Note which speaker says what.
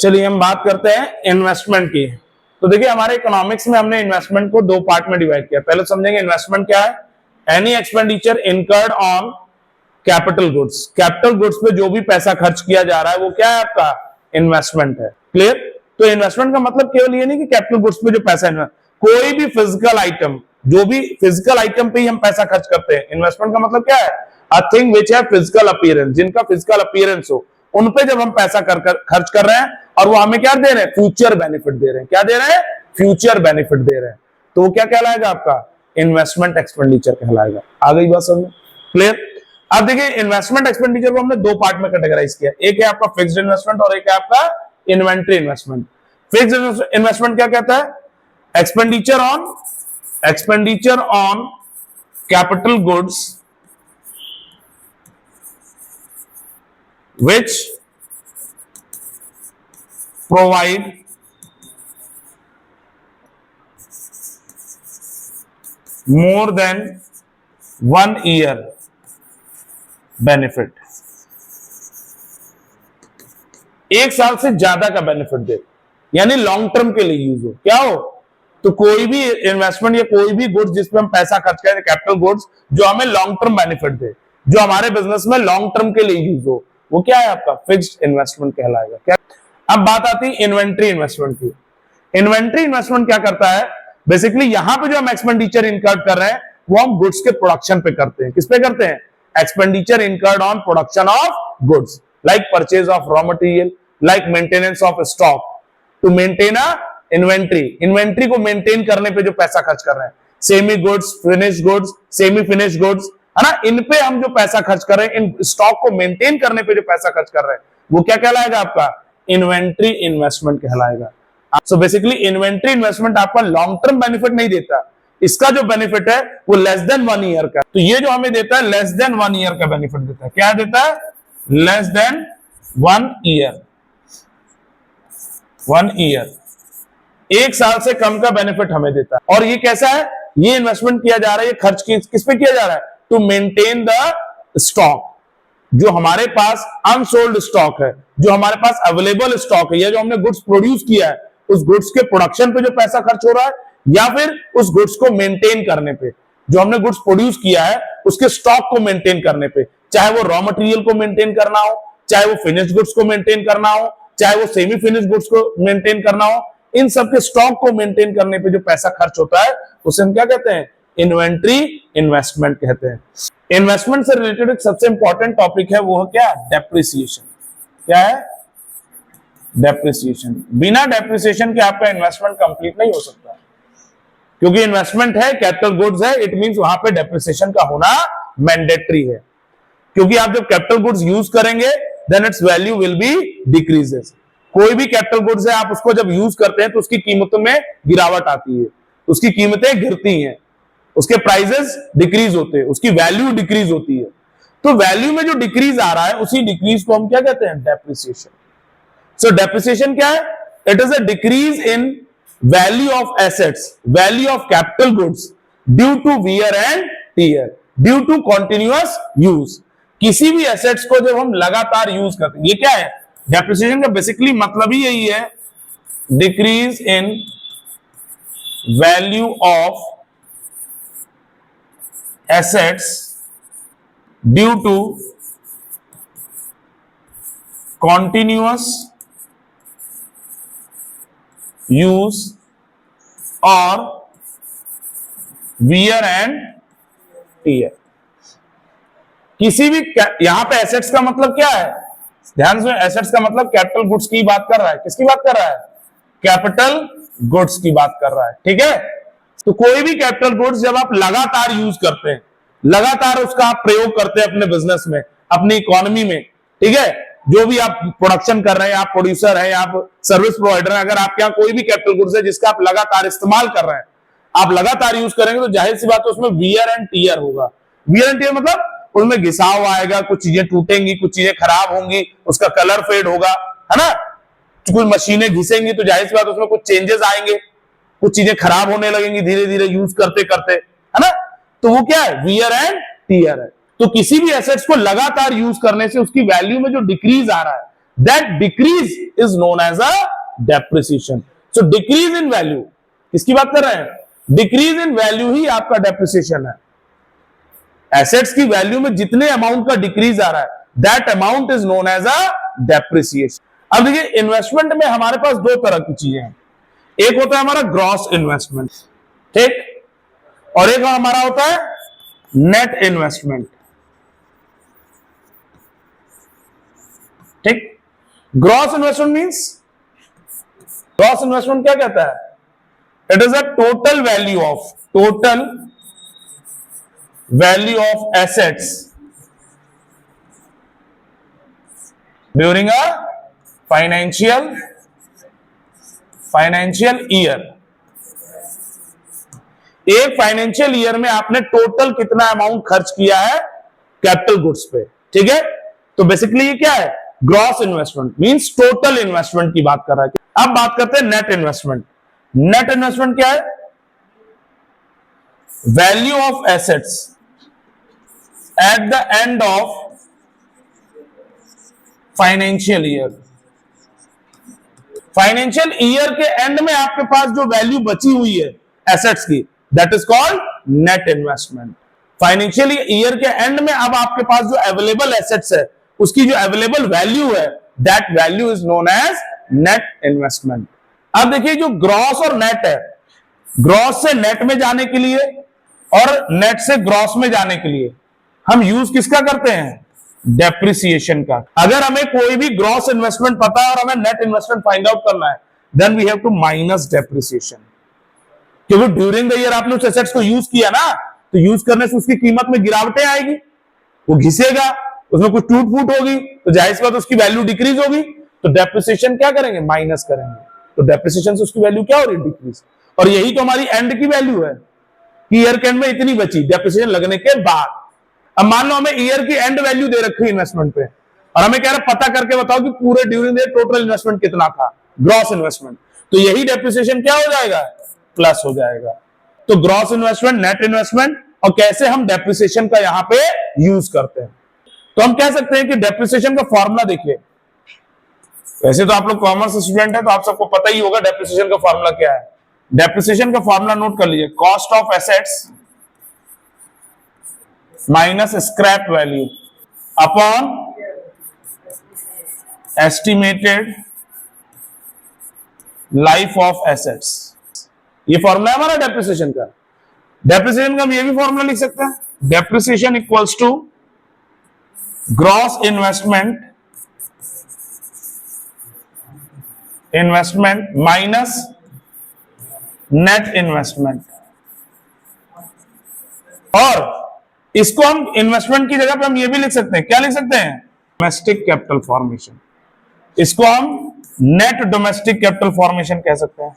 Speaker 1: चलिए हम बात करते हैं इन्वेस्टमेंट की। तो देखिए हमारे इकोनॉमिक्स में हमने इन्वेस्टमेंट को दो पार्ट में डिवाइड किया। पहले समझेंगे इन्वेस्टमेंट क्या है। Any expenditure incurred on capital goods, capital goods पे जो भी पैसा खर्च किया जा रहा है वो क्या है, आपका इन्वेस्टमेंट है। क्लियर। तो इन्वेस्टमेंट का मतलब केवल ये नहीं कि कैपिटल गुड्स पे जो पैसा इन्वेस्ट, कोई भी फिजिकल आइटम, जो भी फिजिकल आइटम पे ही हम पैसा खर्च करते हैं। इन्वेस्टमेंट का मतलब क्या है, अ थिंग विच है फिजिकल अपीयरेंस, जिनका फिजिकल अपीयरेंस हो, उन पे जब हम पैसा खर्च कर रहे हैं और वो हमें क्या दे रहे हैं, फ्यूचर बेनिफिट दे रहे हैं। क्या दे रहे हैं, फ्यूचर बेनिफिट दे रहे हैं। तो वो क्या कहलाएगा, आपका इन्वेस्टमेंट एक्सपेंडिचर कहलाएगा। आ गई बात समझ। क्लियर। अब देखिए इन्वेस्टमेंट एक्सपेंडिचर को हमने दो पार्ट में कैटेगराइज किया। एक है आपका फिक्स्ड इन्वेस्टमेंट और एक है आपका इन्वेंटरी इन्वेस्टमेंट। फिक्स्ड इन्वेस्टमेंट क्या कहता है, expenditure on capital goods which provide more than 1 year benefit, एक साल से ज्यादा का बेनिफिट दे, यानी लॉन्ग टर्म के लिए यूज हो। क्या हो, तो कोई भी इन्वेस्टमेंट या कोई भी गुड्स जिसपे हम पैसा खर्च करें, कैपिटल गुड्स जो हमें लॉन्ग टर्म बेनिफिट दे, जो हमारे बिजनेस में लॉन्ग टर्म के लिए यूज हो, वो क्या है, आपका फिक्स्ड इन्वेस्टमेंट कहलाएगा। क्या। अब बात आती है इन्वेंट्री इन्वेस्टमेंट की। इन्वेंट्री इन्वेस्टमेंट क्या करता है, बेसिकली यहां पे जो हम एक्सपेंडिचर इनकर्ड कर रहे हैं वो हम गुड्स के प्रोडक्शन पे करते हैं। किस पे करते हैं, expenditure incurred on production of goods, like purchase of raw material, like maintenance of stock, to maintain a inventory, inventory को मेंटेन करने पे जो पैसा खर्च कर रहे हैं, semi goods, finish goods, semi finish goods, है ना, इन पे हम जो पैसा खर्च कर रहे हैं, इन स्टॉक को मेंटेन करने पे जो पैसा खर्च कर रहे हैं, वो क्या कहलाएगा, आपका इन्वेंट्री इन्वेस्टमेंट कहलाएगा। सो बेसिकली इन्वेंट्री इन्वेस्टमेंट आपका लॉन्ग टर्म बेनिफिट नहीं देता, इसका जो बेनिफिट है वो लेस देन 1 ईयर का। तो ये जो हमें देता है लेस देन 1 ईयर का बेनिफिट देता है। क्या देता है, लेस देन 1 ईयर, 1 ईयर, एक साल से कम का बेनिफिट हमें देता है। और ये कैसा है, ये इन्वेस्टमेंट किया जा रहा है, ये खर्च किस पे किया जा रहा है, टू मेंटेन द स्टॉक, जो हमारे पास अनसोल्ड स्टॉक है, जो हमारे पास अवेलेबल स्टॉक है, या जो हमने गुड्स प्रोड्यूस किया है, उस गुड्स के प्रोडक्शन पे जो पैसा खर्च हो रहा है, या फिर उस गुड्स को मेंटेन करने पे, जो हमने गुड्स प्रोड्यूस किया है उसके स्टॉक को मेंटेन करने पे, चाहे वो रॉ मटेरियल को मेंटेन करना हो, चाहे वो फिनिश गुड्स को मेंटेन करना हो, चाहे वो सेमी फिनिश गुड्स को मेंटेन करना हो, इन सब के स्टॉक को मेंटेन करने पे जो पैसा खर्च होता है उसे हम क्या कहते हैं, इन्वेंट्री इन्वेस्टमेंट कहते हैं। इन्वेस्टमेंट से रिलेटेड एक सबसे इंपॉर्टेंट टॉपिक है, वो है क्या, डेप्रिसिएशन। क्या है, डेप्रिसिएशन। बिना डेप्रिसिएशन के आपका इन्वेस्टमेंट कंप्लीट नहीं हो सकता, क्योंकि इन्वेस्टमेंट है, कैपिटल गुड्स है, इट मींस वहां पे डेप्रिसिएशन का होना मैंडेटरी है। क्योंकि आप जब कैपिटल गुड्स यूज करेंगे then its value will be decreases. कोई भी कैपिटल गुड्स है, आप उसको जब यूज करते हैं तो उसकी कीमतों में गिरावट आती है, उसकी कीमतें गिरती हैं, उसके प्राइसेस डिक्रीज होते हैं, उसकी वैल्यू डिक्रीज होती है। तो वैल्यू में जो डिक्रीज आ रहा है उसी डिक्रीज को हम क्या कहते हैं, डेप्रिसिएशन। सो डेप्रिसिएशन क्या है, it is a decrease in value of assets, value of capital goods due to wear and tear, due to continuous use. किसी भी एसेट्स को जब हम लगातार यूज करते हैं, ये क्या है, डेप्रिसिएशन का बेसिकली मतलब ही यही है, decrease in value of assets due to continuous use or wear and tear। किसी भी, यहां पे एसेट्स का मतलब क्या है, ध्यान से, एसेट्स का मतलब कैपिटल गुड्स की बात कर रहा है। किसकी बात कर रहा है, कैपिटल गुड्स की बात कर रहा है। ठीक है। तो कोई भी कैपिटल गुड्स जब आप लगातार यूज करते हैं, लगातार उसका आप प्रयोग करते हैं अपने बिजनेस में, अपनी इकोनॉमी में, ठीक है, जो भी आप प्रोडक्शन कर रहे हैं, आप प्रोड्यूसर हैं, आप सर्विस प्रोवाइडर हैं, अगर आपके यहाँ कोई भी कैपिटल गुड्स है जिसका आप लगातार इस्तेमाल कर रहे हैं, आप लगातार यूज करेंगे, तो जाहिर सी बात है उसमें वियर एंड टीयर होगा। वियर एंड टीयर मतलब उसमें घिसाव आएगा, कुछ चीजें टूटेंगी, कुछ चीजें खराब होंगी, उसका कलर फेड होगा, है ना, कुछ मशीनें घिसेंगी तो जाहिर सी बात उसमें कुछ चेंजेस आएंगे, कुछ चीजें खराब होने लगेंगी धीरे धीरे यूज करते करते, है ना। तो वो क्या है, वियर एंड टीयर है। तो किसी भी एसेट्स को लगातार यूज करने से उसकी वैल्यू में जो डिक्रीज आ रहा है, that decrease is known as a depreciation. So decrease in value, किसकी बात कर रहे हैं? डिक्रीज इन वैल्यू ही आपका डेप्रिसिएशन है। एसेट्स की वैल्यू में जितने अमाउंट का डिक्रीज आ रहा है, that amount is known as a depreciation. अब देखिए, इन्वेस्टमेंट में हमारे पास दो तरह की चीजें हैं। एक होता है हमारा ग्रॉस इन्वेस्टमेंट, ठीक, और एक हमारा होता है नेट इन्वेस्टमेंट, ठीक। Gross investment means, gross investment क्या कहता है? It is a total value of assets during a financial year. एक फाइनेंशियल ईयर में आपने टोटल कितना अमाउंट खर्च किया है कैपिटल गुड्स पे, ठीक है। तो बेसिकली ये क्या है? Gross investment means total investment की बात कर रहा है। अब बात करते हैं नेट इन्वेस्टमेंट। नेट इन्वेस्टमेंट क्या है? Value of assets at the end of financial year. Financial year के एंड में आपके पास जो वैल्यू बची हुई है एसेट्स की, that is called net investment. Financial year के एंड में अब आपके पास जो अवेलेबल एसेट्स है, उसकी जो अवेलेबल वैल्यू है, that value is known as net investment. अब देखिए, जो ग्रॉस और नेट है, ग्रॉस से नेट में जाने के लिए और नेट से ग्रॉस में जाने के लिए हम यूज किसका करते हैं? डेप्रिसिएशन का। अगर हमें कोई भी ग्रॉस इन्वेस्टमेंट पता है और हमें नेट इन्वेस्टमेंट फाइंड आउट करना है, then we have to minus depreciation. क्योंकि ड्यूरिंग द ईयर आपने उस एसेट्स को यूज किया ना, तो यूज करने से उसकी कीमत में गिरावटें आएगी, वो घिसेगा, उसमें कुछ टूट फूट होगी, तो जाहिर सी बात उसकी वैल्यू डिक्रीज होगी। तो डेप्रिसिएशन क्या करेंगे? माइनस करेंगे। तो डेप्रिसिएशन से उसकी वैल्यू क्या हो रही है? डिक्रीज। और यही तो हमारी एंड की वैल्यू है कि ईयर के एंड में इतनी बची डेप्रिसिएशन लगने के बाद। अब मान लो हमें ईयर की एंड वैल्यू दे रखी है इन्वेस्टमेंट पे, और हमें कह रहा पता करके बताओ कि पूरे ड्यूरिंग द टोटल इन्वेस्टमेंट कितना था, ग्रॉस इन्वेस्टमेंट। तो यही डेप्रिसिएशन क्या हो जाएगा? प्लस हो जाएगा। तो ग्रॉस इन्वेस्टमेंट, नेट इन्वेस्टमेंट, और कैसे हम डेप्रिसिएशन का यहां पे यूज करते हैं। तो हम कह सकते हैं कि डेप्रिसिएशन का फॉर्मूला देखिए। वैसे तो आप लोग कॉमर्स स्टूडेंट है, तो आप सबको पता ही होगा डेप्रिसिएशन का फॉर्मूला क्या है। डेप्रिसिएशन का फॉर्मूला नोट कर लीजिए, cost of assets minus scrap value upon estimated life of assets. ये फॉर्मूला है हमारा डेप्रिसिएशन का। डेप्रिसिएशन का हम ये भी फॉर्मूला लिख सकते हैं, depreciation equals to gross investment minus net investment. और इसको हम इन्वेस्टमेंट की जगह पे हम ये भी लिख सकते हैं, क्या लिख सकते हैं? Domestic capital formation. इसको हम नेट डोमेस्टिक कैपिटल फॉर्मेशन कह सकते हैं।